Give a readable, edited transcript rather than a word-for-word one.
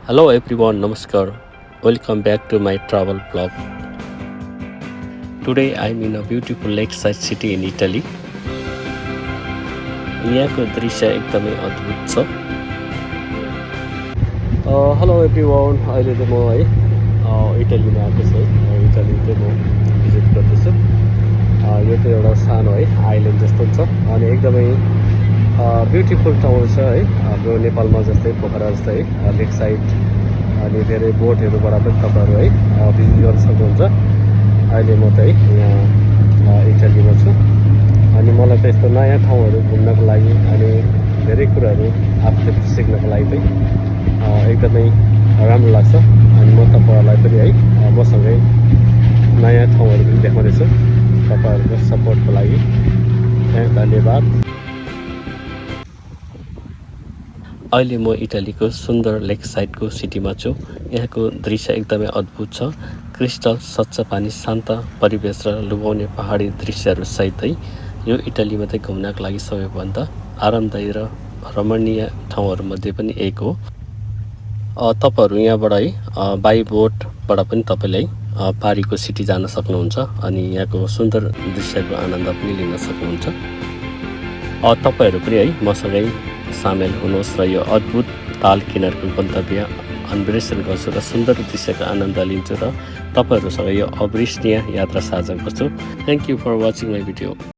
Hello everyone, Namaskar. Welcome back to my travel blog. Today I'm in a beautiful lakeside city in Italy. यहाँको दृश्य एकदमै अद्भुत छ। Hello everyone, अहिले चाहिँ म है इटलीमा आएको छु है। इटली चाहिँ म भिजिट गर्दैछु। यो चाहिँ एउटा सानो है आइल्यान्ड जस्तो छ अनि एकदमै ब्युटिफुल ठाउँ छ है। हाम्रो नेपालमा जस्तै पोखरा जस्तै है लेक साइड अनि धेरै बोटहरूबाट पनि तपाईँहरू है भिजिट गर्न सक्नुहुन्छ। अहिले म त है यहाँ इटलीमा छु अनि मलाई त यस्तो नयाँ ठाउँहरू घुम्नको लागि अनि धेरै कुराहरू आफूले सिक्नको लागि चाहिँ एकदमै राम्रो लाग्छ अनि म तपाईँहरूलाई पनि है मसँगै नयाँ ठाउँहरू पनि देखाउनेछु। तपाईँहरूको सपोर्टको लागि धन्यवाद। अहिले म इटलीको सुन्दर लेक साइडको सिटीमा छु। यहाँको दृश्य एकदमै अद्भुत छ। क्रिस्टल स्वच्छ पानी, शान्त परिवेश र लुभाउने पहाडी दृश्यहरू सहित है यो इटलीमा चाहिँ घुम्नको लागि सबैभन्दा आरामदायी र रमणीय ठाउँहरूमध्ये पनि एक हो। तपाईँहरू यहाँबाट है बाई बोटबाट पनि तपाईँले पारीको सिटी जान सक्नुहुन्छ अनि यहाँको सुन्दर दृश्यको आनन्द पनि लिन सक्नुहुन्छ। तपाईँहरू पनि है मसँगै सामेल हुनुहोस् र यो अद्भुत ताल किनारको गन्तव्य अन्वेषण गर्छु र सुन्दर दृश्यको आनन्द लिन्छु र तपाईँहरूसँग यो अविस्मरणीय यात्रा साझा गर्छु। Thank you for watching my video.